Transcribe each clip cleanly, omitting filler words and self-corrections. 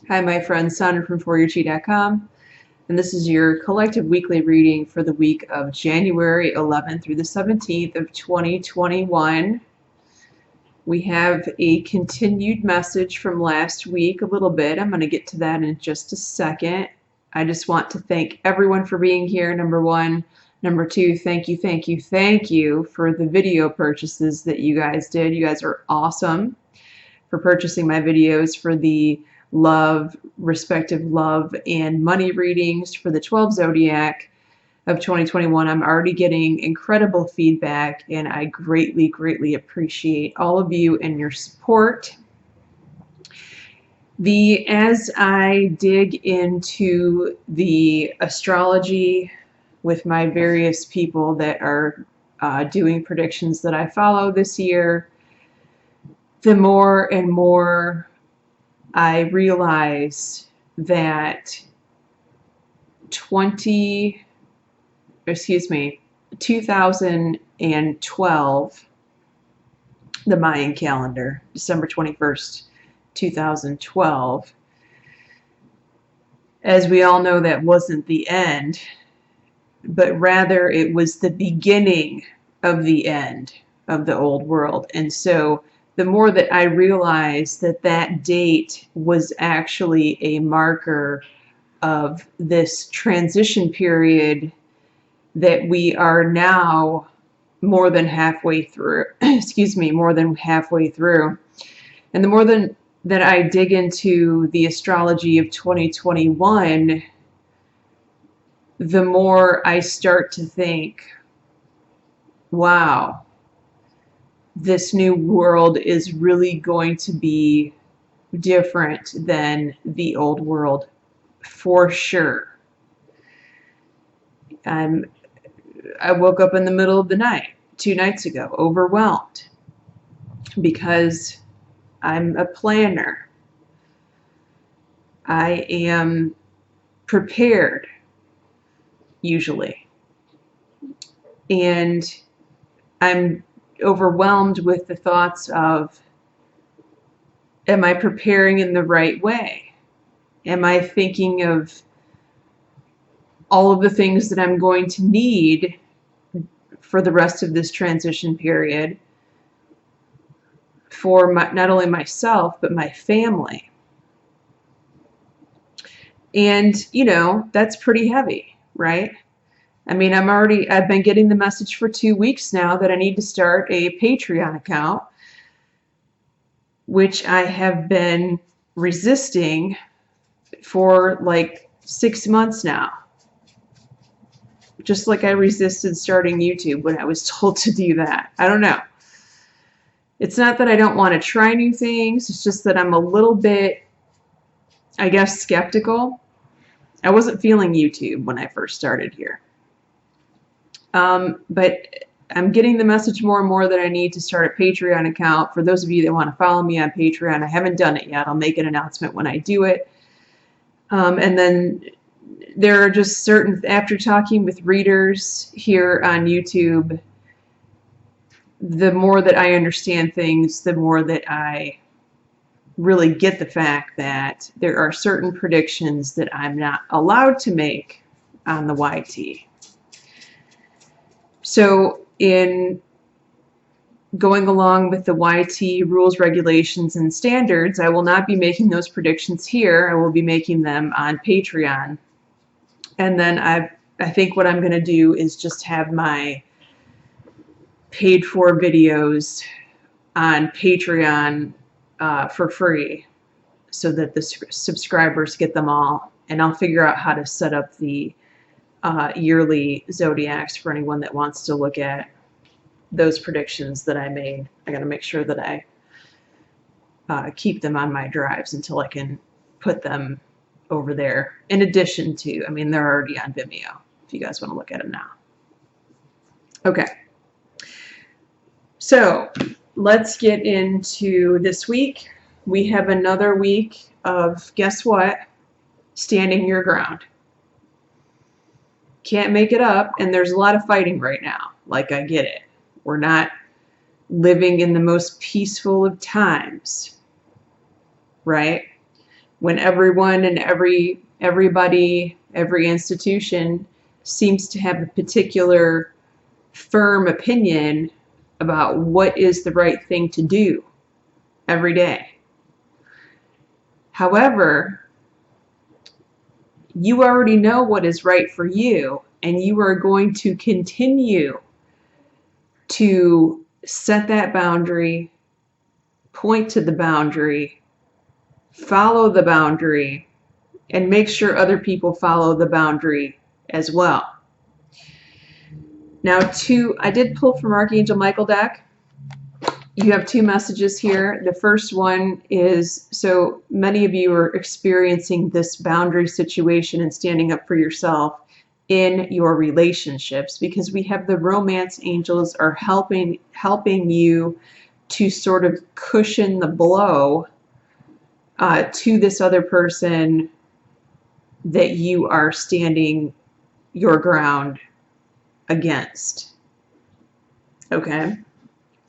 Hi, my friend Sandra from ForYourChi.com, and this is your collective weekly reading for the week of January 11th through the 17th of 2021. We have a continued message from last week a little bit. I'm going to get to that in just a second. I just want to thank everyone for being here, number one. Number two, thank you for the video purchases that you guys did. You guys are awesome for purchasing my videos for the respective love and money readings for the 12 zodiac of 2021. I'm already getting incredible feedback, and I greatly appreciate all of you and your support. As I dig into the astrology with my various people that are doing predictions that I follow this year, the more and more I realize that 2012, the Mayan calendar, December 21st, 2012, as we all know, that wasn't the end, but rather it was the beginning of the end of the old world. And so the more that I realized that that date was actually a marker of this transition period that we are now more than halfway through, more than halfway through. And the more that I dig into the astrology of 2021, the more I start to think, wow, this new world is really going to be different than the old world, for sure. I woke up in the middle of the night 2 nights ago, overwhelmed, because I'm a planner. I am prepared, usually, and I'm overwhelmed with the thoughts of, am I preparing in the right way? Am I thinking of all of the things that I'm going to need for the rest of this transition period for not only myself, but my family? And, that's pretty heavy, right? I mean, I've been getting the message for 2 weeks now that I need to start a Patreon account, which I have been resisting for like 6 months now. Just like I resisted starting YouTube when I was told to do that. I don't know. It's not that I don't want to try new things. It's just that I'm a little bit, I guess, skeptical. I wasn't feeling YouTube when I first started here. But I'm getting the message more and more that I need to start a Patreon account. For those of you that want to follow me on Patreon, I haven't done it yet. I'll make an announcement when I do it. And then there are just certain, after talking with readers here on YouTube, the more that I understand things, the more that I really get the fact that there are certain predictions that I'm not allowed to make on the YT. So in going along with the YT rules, regulations, and standards, I will not be making those predictions here. I will be making them on Patreon. And then I think what I'm going to do is just have my paid for videos on Patreon for free, so that the subscribers get them all. And I'll figure out how to set up the yearly zodiacs for anyone that wants to look at those predictions that I made. I got to make sure that I keep them on my drives until I can put them over there. In addition to, I mean, they're already on Vimeo if you guys want to look at them now. Okay. So let's get into this week. We have another week of, guess what? Standing your ground. Can't make it up, and there's a lot of fighting right now. Like, I get it. We're not living in the most peaceful of times, right? when everyone and everybody, every institution seems to have a particular firm opinion about what is the right thing to do every day. However, you already know what is right for you, and you are going to continue to set that boundary, point to the boundary, follow the boundary, and make sure other people follow the boundary as well. Now, I did pull from Archangel Michael deck. You have two messages here. The first one is, so many of you are experiencing this boundary situation and standing up for yourself in your relationships, because we have the romance angels are helping you to sort of cushion the blow to this other person that you are standing your ground against. Okay?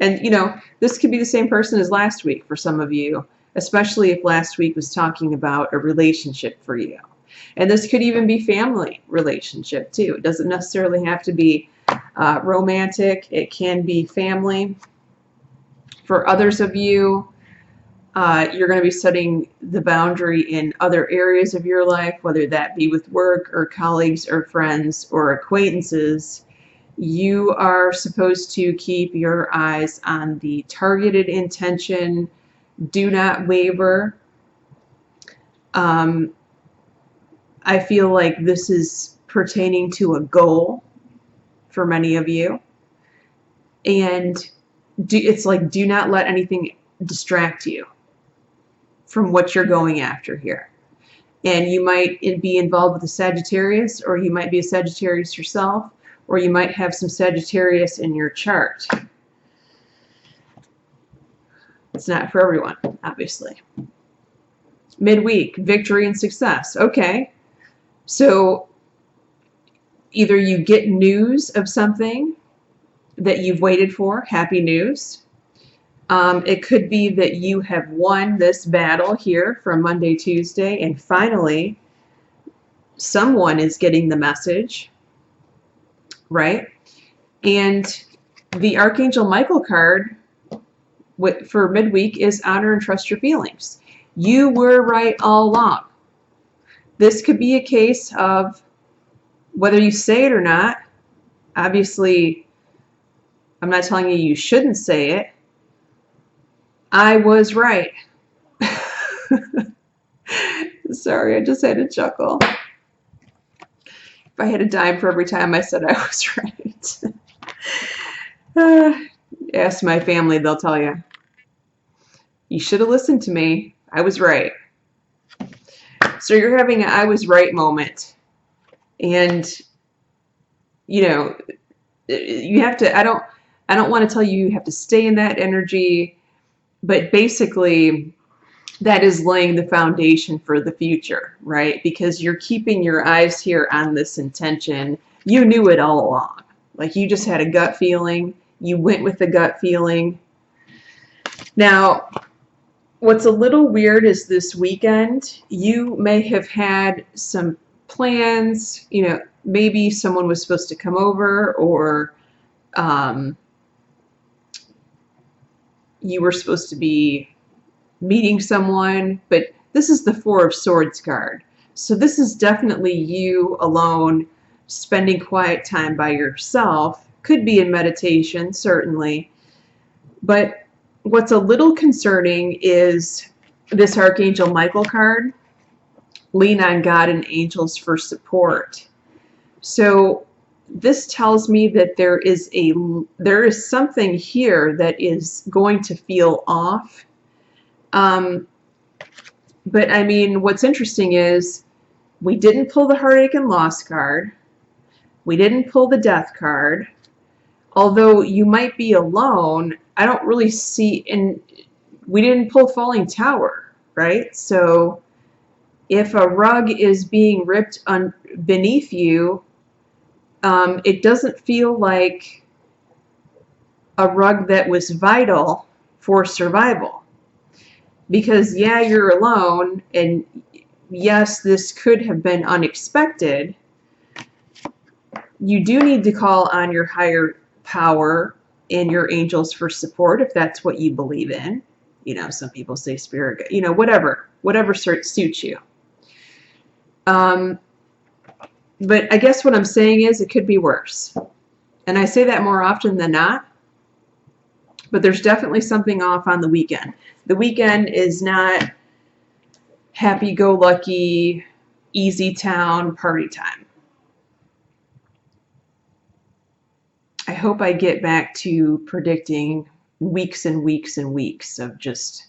And, you know, this could be the same person as last week for some of you, especially if last week was talking about a relationship for you. And this could even be family relationship too. It doesn't necessarily have to be romantic. It can be family. For others of you, you're going to be setting the boundary in other areas of your life, whether that be with work or colleagues or friends or acquaintances. You are supposed to keep your eyes on the targeted intention. Do not waver. I feel like this is pertaining to a goal for many of you. And it's like, do not let anything distract you from what you're going after here. And you might be involved with a Sagittarius, or you might be a Sagittarius yourself, or you might have some Sagittarius in your chart. It's not for everyone, obviously. Midweek, victory and success. Okay. So either you get news of something that you've waited for, happy news. It could be that you have won this battle here from Monday, Tuesday, and finally someone is getting the message, right? And the Archangel Michael card for midweek is honor and trust your feelings. You were right all along. This could be a case of whether you say it or not. Obviously, I'm not telling you you shouldn't say it. I was right. Sorry, I just had to chuckle. If I had a dime for every time I said I was right. Ask my family, they'll tell you. You should have listened to me. I was right. So you're having an I was right moment. And, you know, you have to, I don't want to tell you you have to stay in that energy, but basically that is laying the foundation for the future, right? Because you're keeping your eyes here on this intention. You knew it all along. Like, you just had a gut feeling. You went with the gut feeling. Now, what's a little weird is this weekend, you may have had some plans, you know, maybe someone was supposed to come over, or you were supposed to be meeting someone, but this is the Four of Swords card. So this is definitely you alone, spending quiet time by yourself. Could be in meditation, certainly. But what's a little concerning is this Archangel Michael card. Lean on God and angels for support. So this tells me that there is something here that is going to feel off. But I mean, what's interesting is we didn't pull the heartache and loss card. We didn't pull the death card. Although you might be alone, I don't really see, and we didn't pull falling tower, right? So if a rug is being ripped beneath you, it doesn't feel like a rug that was vital for survival. Because yeah, you're alone, and yes, this could have been unexpected. You do need to call on your higher power and your angels for support if that's what you believe in. You know, some people say spirit, you know, whatever suits you. But I guess what I'm saying is it could be worse. And I say that more often than not. But there's definitely something off on the weekend. The weekend is not happy-go-lucky, easy town party time. I hope I get back to predicting weeks and weeks and weeks of just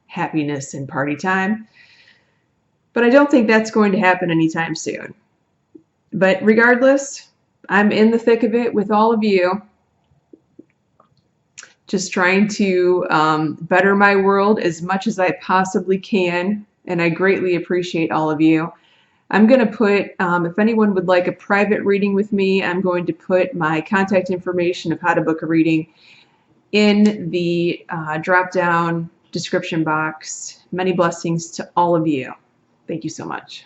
happiness and party time. But I don't think that's going to happen anytime soon. But regardless, I'm in the thick of it with all of you. Just trying to better my world as much as I possibly can. And I greatly appreciate all of you. I'm going to put, if anyone would like a private reading with me, I'm going to put my contact information of how to book a reading in the drop-down description box. Many blessings to all of you. Thank you so much.